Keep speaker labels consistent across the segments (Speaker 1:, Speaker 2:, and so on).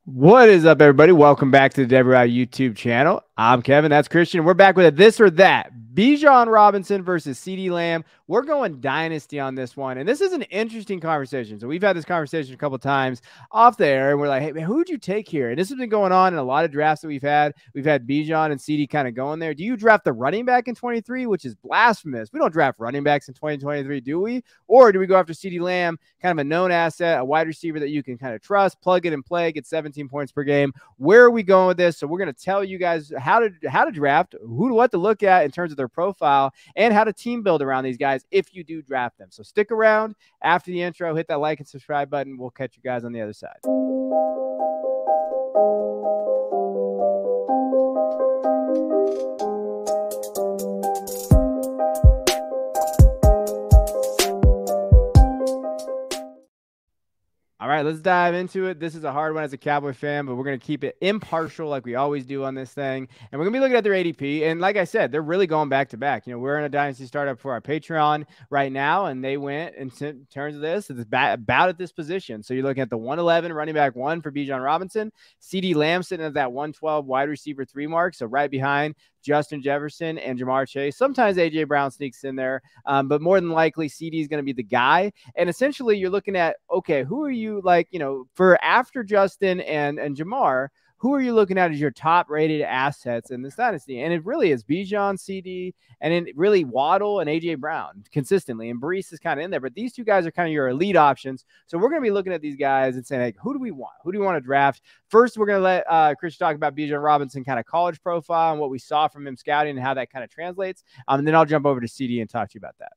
Speaker 1: What is up, everybody? Welcome back to the Deborah YouTube channel. I'm Kevin. That's Christian. We're back with a this or that. Bijan Robinson versus CeeDee Lamb. We're going Dynasty on this one. And this is an interesting conversation. So we've had this conversation a couple times off the air, and we're like, hey, man, who would you take here? And this has been going on in a lot of drafts that we've had. We've had Bijan and CeeDee kind of going there. Do you draft the running back in 23, which is blasphemous? We don't draft running backs in 2023, do we? Or do we go after CeeDee Lamb, kind of a known asset, a wide receiver that you can kind of trust, plug it and play, get 17 points per game? Where are we going with this? So we're going to tell you guys how to draft, what to look at in terms of their profile, and how to team build around these guys if you do draft them. So stick around after the intro, hit that like and subscribe button. We'll catch you guys on the other side. All right, let's dive into it. This is a hard one as a Cowboy fan, but we're going to keep it impartial like we always do on this thing. And we're going to be looking at their ADP. And like I said, they're really going back to back. You know, we're in a Dynasty startup for our Patreon right now, and they went in terms of this, it's about at this position. So you're looking at the 111 running back 1 for Bijan Robinson, CeeDee Lamb sitting at that 112 wide receiver 3 mark, so right behind Justin Jefferson and Jamar Chase. Sometimes A.J. Brown sneaks in there, but more than likely CeeDee is going to be the guy. And essentially you're looking at, okay, who are you like, you know, for after Justin and Jamar, who are you looking at as your top rated assets in this dynasty? And it really is Bijan, CeeDee, and then really Waddle and A.J. Brown consistently. And Breece is kind of in there, but these two guys are kind of your elite options. So we're going to be looking at these guys and saying, like, who do we want? Who do we want to draft? First, we're going to let Chris talk about Bijan Robinson kind of college profile and what we saw from him scouting and how that kind of translates. And then I'll jump over to CeeDee and talk to you about that.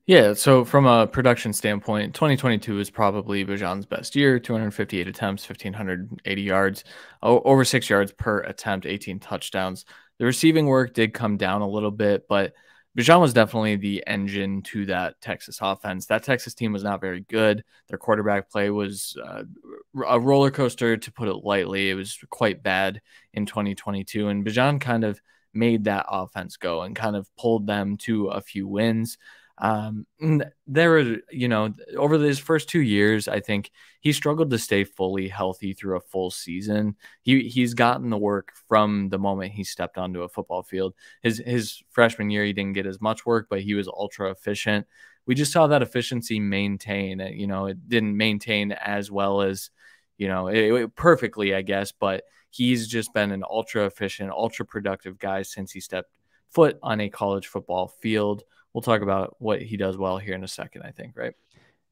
Speaker 2: Yeah, so from a production standpoint, 2022 is probably Bijan's best year, 258 attempts, 1,580 yards, over 6 yards per attempt, 18 touchdowns. The receiving work did come down a little bit, but Bijan was definitely the engine to that Texas offense. That Texas team was not very good. Their quarterback play was a roller coaster, to put it lightly. It was quite bad in 2022, and Bijan kind of made that offense go and kind of pulled them to a few wins. There were, you know, over his first 2 years, I think he struggled to stay fully healthy through a full season. He's gotten the work from the moment he stepped onto a football field. His freshman year, he didn't get as much work, but he was ultra efficient. We just saw that efficiency maintain. You know, it didn't maintain as well as, you know, it perfectly, I guess, but he's just been an ultra efficient, ultra productive guy since he stepped foot on a college football field. We'll talk about what he does well here in a second, I think, right?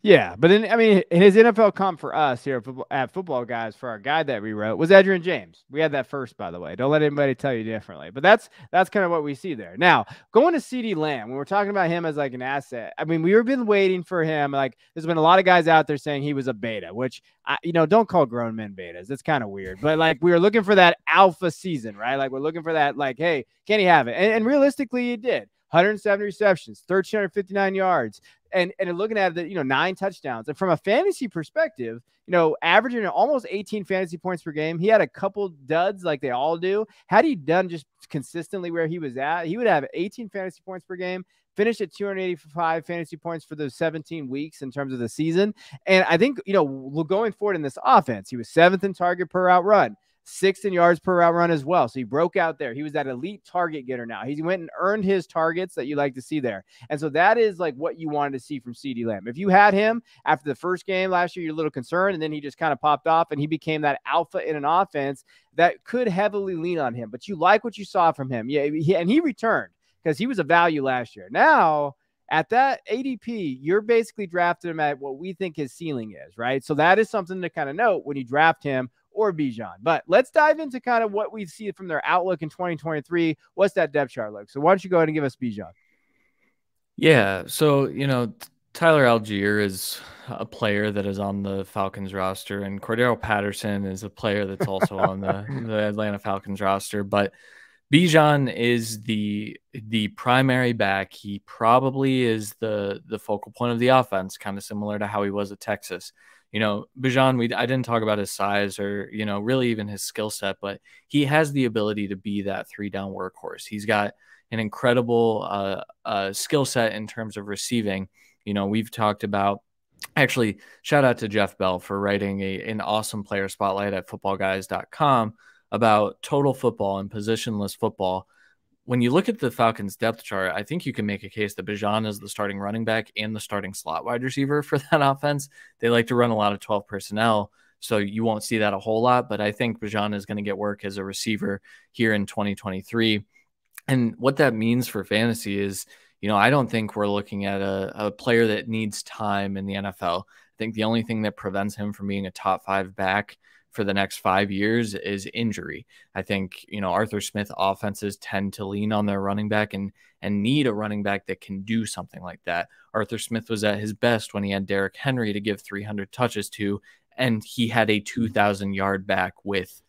Speaker 1: Yeah, but then, I mean, his NFL comp for us here at Football Guys, for our guide that we wrote, was Adrian James. We had that first, by the way. Don't let anybody tell you differently. But that's kind of what we see there. Now, going to CeeDee Lamb, when we're talking about him as like an asset, I mean, we've been waiting for him. Like, there's been a lot of guys out there saying he was a beta, which, you know, don't call grown men betas. It's kind of weird. But, like, we were looking for that alpha season, right? Like, we're looking for that, like, hey, can he have it? And realistically, he did. 170 receptions, 1,359 yards, and looking at it, you know, 9 touchdowns. And from a fantasy perspective, you know, averaging almost 18 fantasy points per game. He had a couple duds like they all do. Had he done just consistently where he was at, he would have 18 fantasy points per game, finished at 285 fantasy points for those 17 weeks in terms of the season. And I think, you know, going forward in this offense, he was 7th in target per route run, 6th in yards per route run as well. So he broke out there. He was that elite target getter now. He went and earned his targets that you like to see there. And so that is like what you wanted to see from CeeDee Lamb. If you had him after the first game last year, you're a little concerned, and then he just kind of popped off and he became that alpha in an offense that could heavily lean on him. But you like what you saw from him. Yeah, and he returned because he was a value last year. Now, at that ADP, you're basically drafting him at what we think his ceiling is, right? So that is something to kind of note when you draft him or Bijan. But let's dive into kind of what we see from their outlook in 2023. What's that depth chart look? So why don't you go ahead and give us Bijan?
Speaker 2: Yeah, so, you know, Tyler Algier is a player that is on the Falcons roster, and Cordero Patterson is a player that's also on the Atlanta Falcons roster. But Bijan is the primary back. He probably is the focal point of the offense, kind of similar to how he was at Texas. You know, Bijan, I didn't talk about his size or, you know, really even his skill set, but he has the ability to be that 3-down workhorse. He's got an incredible skill set in terms of receiving. You know, we've talked about Actually, shout out to Jeff Bell for writing an awesome player spotlight at footballguys.com about total football and positionless football. When you look at the Falcons depth chart, I think you can make a case that Bijan is the starting running back and the starting slot wide receiver for that offense. They like to run a lot of 12 personnel, so you won't see that a whole lot, but I think Bijan is going to get work as a receiver here in 2023. And what that means for fantasy is, I don't think we're looking at a player that needs time in the NFL. I think the only thing that prevents him from being a top 5 back for the next 5 years is injury. I think, Arthur Smith offenses tend to lean on their running back and need a running back that can do something like that. Arthur Smith was at his best when he had Derrick Henry to give 300 touches to, and he had a 2,000-yard back with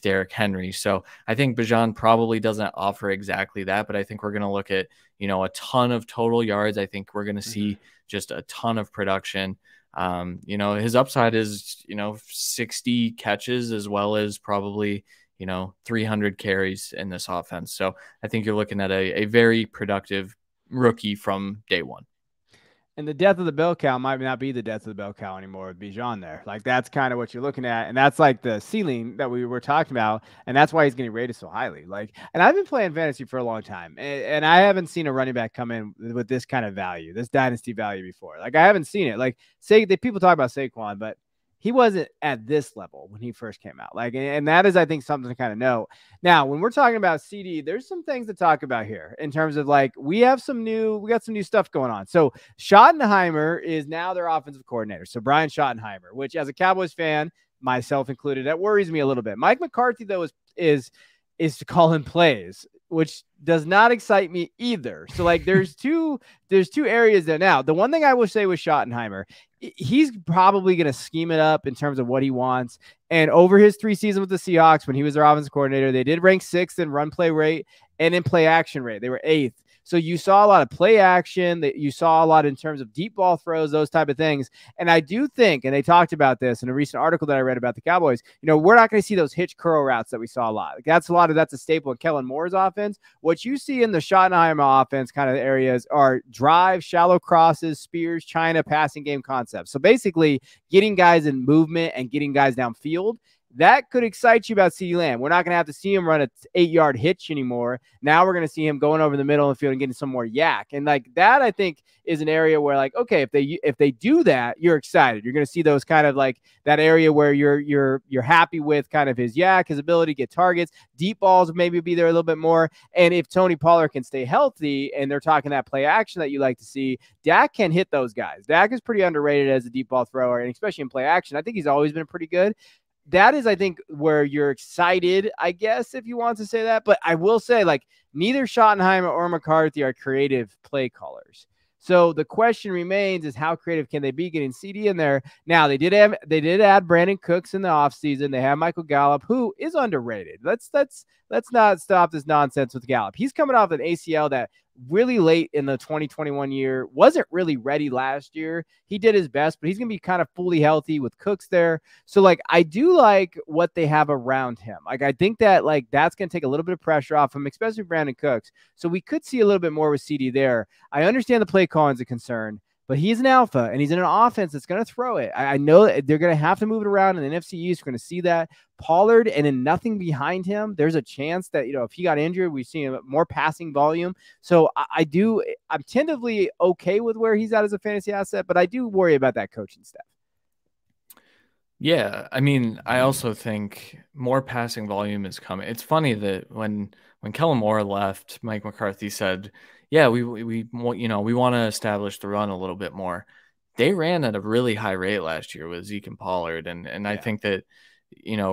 Speaker 2: Derrick Henry. So I think Bijan probably doesn't offer exactly that, but I think we're going to look at, a ton of total yards. I think we're going to see just a ton of production. His upside is, 60 catches as well as probably, 300 carries in this offense. So I think you're looking at a very productive rookie from day one.
Speaker 1: And the death of the bell cow might not be the death of the bell cow anymore with Bijan there. Like, that's kind of what you're looking at. And that's like the ceiling that we were talking about. And that's why he's getting rated so highly. Like, and I've been playing fantasy for a long time. And I haven't seen a running back come in with this kind of value, this dynasty value before. Like, I haven't seen it. Like, people talk about Saquon, but he wasn't at this level when he first came out. Like, and that is, I think, something to kind of know. Now, when we're talking about CeeDee, there's some things to talk about here in terms of like, we got some new stuff going on. So Schottenheimer is now their offensive coordinator. So Brian Schottenheimer, which as a Cowboys fan, myself included, that worries me a little bit. Mike McCarthy, though, is to call him plays, which does not excite me either. So like, there's two areas there. Now, the one thing I will say with Schottenheimer, he's probably going to scheme it up in terms of what he wants. And over his 3 seasons with the Seahawks, when he was their offensive coordinator, they did rank 6th in run play rate and in play action rate. They were 8th. So you saw a lot of play action, that you saw a lot in terms of deep ball throws, those type of things. And I do think, and they talked about this in a recent article that I read about the Cowboys, we're not going to see those hitch curl routes that we saw a lot. Like, that's a staple in Kellen Moore's offense. What you see in the Schottenheimer offense kind of areas are drive, shallow crosses, spears, China, passing game concepts. So basically getting guys in movement and getting guys downfield. That could excite you about CeeDee Lamb. We're not going to have to see him run an 8-yard hitch anymore. Now we're going to see him going over the middle of the field and getting some more yak. And like that, I think, is an area where, like, okay, if they do that, you're excited. You're going to see those kind of like that area where you're happy with kind of his yak, his ability to get targets. Deep balls maybe be there a little bit more. And if Tony Pollard can stay healthy, and they're talking that play action that you like to see, Dak can hit those guys. Dak is pretty underrated as a deep ball thrower, and especially in play action. I think he's always been pretty good. That is, I think, where you're excited, I guess, if you want to say that. But I will say, like, neither Schottenheimer or McCarthy are creative play callers. So the question remains is, how creative can they be getting CeeDee in there? Now, they did add Brandon Cooks in the offseason. They have Michael Gallup, who is underrated. Let's not stop this nonsense with Gallup. He's coming off an ACL that really late in the 2021 year, wasn't really ready last year. He did his best, but he's going to be kind of fully healthy with Cooks there. So like, I do like what they have around him. Like, I think that like that's going to take a little bit of pressure off him, especially Brandon Cooks. So we could see a little bit more with CeeDee there. I understand the play calling is a concern, but he's an alpha, and he's in an offense that's going to throw it. I know that they're going to have to move it around in the NFC East. We're going to see that. Pollard, and then nothing behind him, there's a chance that, if he got injured, we've seen more passing volume. So I'm tentatively okay with where he's at as a fantasy asset, but I do worry about that coaching staff.
Speaker 2: Yeah, I mean, I also think more passing volume is coming. It's funny that when Kellen Moore left, Mike McCarthy said, yeah, we want to establish the run a little bit more. They ran at a really high rate last year with Zeke and Pollard. And I think that,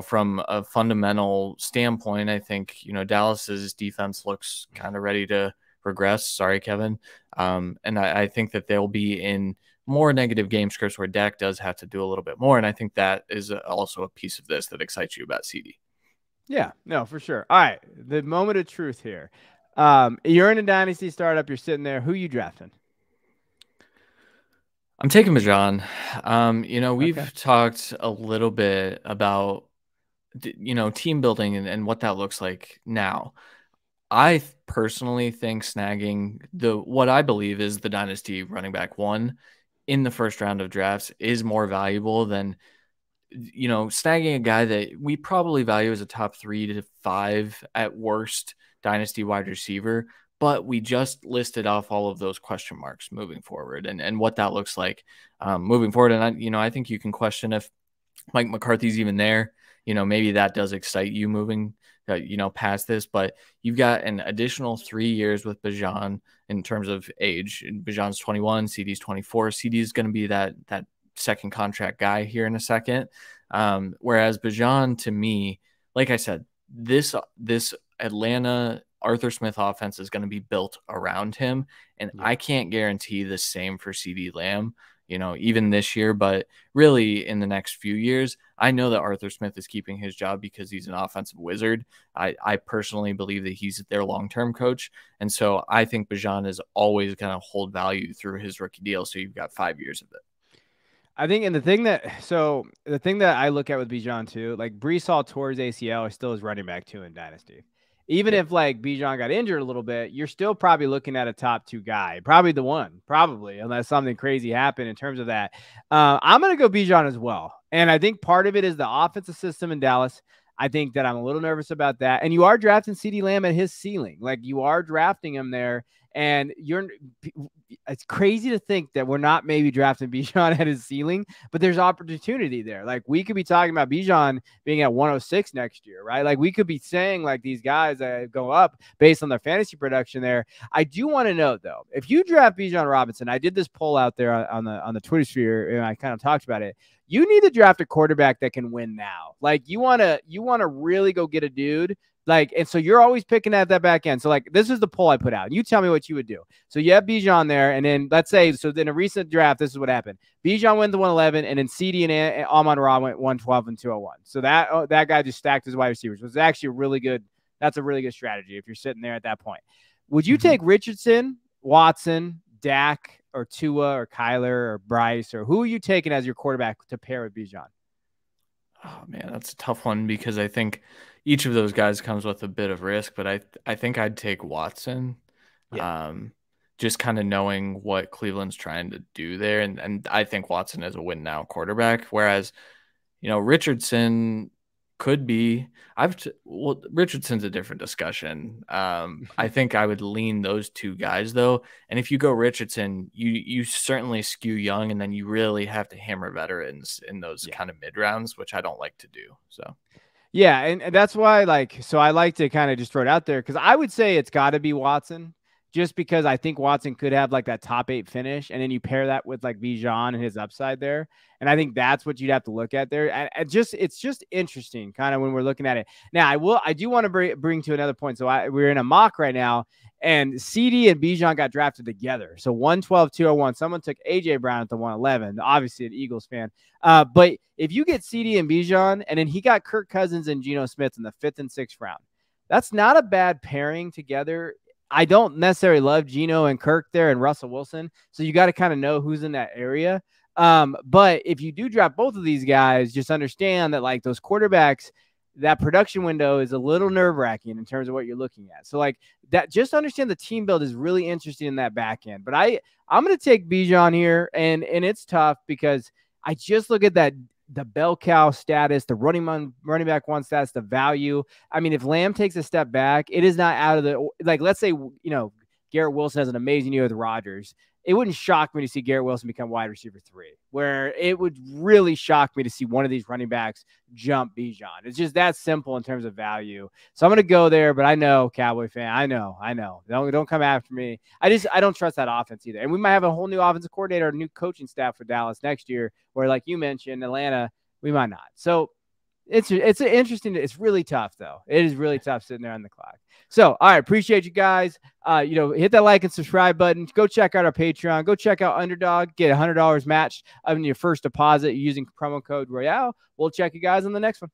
Speaker 2: from a fundamental standpoint, I think, Dallas's defense looks kind of ready to regress. Sorry, Kevin. And I think that they'll be in more negative game scripts where Dak does have to do a little bit more. And I think that is also a piece of this that excites you about CeeDee. Yeah,
Speaker 1: no, for sure. All right. The moment of truth here. You're in a dynasty startup. You're sitting there. Who you drafting?
Speaker 2: I'm taking Bijan. We've talked a little bit about, team building and what that looks like now. I personally think snagging what I believe is the dynasty running back 1 in the first round of drafts is more valuable than, snagging a guy that we probably value as a top 3 to 5 at worst dynasty wide receiver, but we just listed off all of those question marks moving forward and what that looks like moving forward. And I think you can question if Mike McCarthy's even there. Maybe that does excite you moving, past this, but you've got an additional 3 years with Bijan in terms of age. Bijan's 21, CeeDee's 24. CeeDee is going to be that second contract guy here in a second. Whereas Bijan, to me, like I said, this Atlanta Arthur Smith offense is going to be built around him. And I can't guarantee the same for CeeDee Lamb, even this year, but really in the next few years. I know that Arthur Smith is keeping his job because he's an offensive wizard. I personally believe that he's their long-term coach. And so I think Bijan is always going to hold value through his rookie deal. So you've got 5 years of it.
Speaker 1: I think, and the thing that I look at with Bijan too, like Brees Hall tore his ACL, is still his running back too in Dynasty. Even if like Bijan got injured a little bit, you're still probably looking at a top 2 guy, probably the one, unless something crazy happened in terms of that. I'm going to go Bijan as well. And I think part of it is the offensive system in Dallas. I think that I'm a little nervous about that. And you are drafting CeeDee Lamb at his ceiling. Like you are drafting him there. And it's crazy to think that we're not maybe drafting Bijan at his ceiling, but there's opportunity there. Like we could be talking about Bijan being at 106 next year, right? Like we could be saying like these guys that go up based on their fantasy production there. I do want to note though, if you draft Bijan Robinson, I did this poll out there on the Twitter sphere and I kind of talked about it. You need to draft a quarterback that can win now. Like you want to really go get a dude. Like, and so you're always picking at that back end. So like, this is the poll I put out. You tell me what you would do. So you have Bijan there. And then let's say, so in a recent draft, this is what happened. Bijan went to 111 and then CeeDee and Amon-Ra went 112 and 201. So that guy just stacked his wide receivers. It was actually that's a really good strategy if you're sitting there at that point. Would you take Richardson, Watson, Dak, or Tua, or Kyler, or Bryce, or who are you taking as your quarterback to pair with Bijan?
Speaker 2: Oh man, that's a tough one because I think each of those guys comes with a bit of risk, but I think I'd take Watson. Yeah. Just kind of knowing what Cleveland's trying to do there. And I think Watson is a win now quarterback. Whereas, Richardson could be, Richardson's a different discussion. I think I would lean those 2 guys though. And if you go Richardson, you certainly skew young, and then you really have to hammer veterans in those kind of mid rounds, which I don't like to do. So.
Speaker 1: Yeah, and that's why, so I like to kind of just throw it out there because I would say it's got to be Watson, just because I think Watson could have like that top 8 finish, and then you pair that with like Bijan and his upside there, and I think that's what you'd have to look at there. And it's just interesting, kind of when we're looking at it. Now, I do want to bring to another point. So we're in a mock right now, and CeeDee and Bijan got drafted together. So 112, 201. Someone took AJ Brown at the 111. Obviously, an Eagles fan. But if you get CeeDee and Bijan, and then he got Kirk Cousins and Geno Smith in the 5th and 6th round, that's not a bad pairing together. I don't necessarily love Geno and Kirk there and Russell Wilson. So you got to kind of know who's in that area. But if you do drop both of these guys, just understand that like those quarterbacks, that production window is a little nerve-wracking in terms of what you're looking at. So like that, just understand the team build is really interesting in that back end. But I'm going to take Bijan here, and it's tough because I just look at that, the bell cow status, the running back 1 status, the value. I mean, if Lamb takes a step back, it is not out of the, like, let's say, Garrett Wilson has an amazing year with Rodgers. It wouldn't shock me to see Garrett Wilson become wide receiver 3, where it would really shock me to see one of these running backs jump Bijan. It's just that simple in terms of value. So I'm going to go there, but I know, Cowboy fan, I know. Don't come after me. I don't trust that offense either. And we might have a whole new offensive coordinator, a new coaching staff for Dallas next year, where, like you mentioned, Atlanta, we might not. So it's interesting. It's really tough, though. It is really tough sitting there on the clock. So, all right, appreciate you guys. Hit that like and subscribe button. Go check out our Patreon. Go check out Underdog. Get $100 matched on your first deposit using promo code Royale. We'll check you guys on the next one.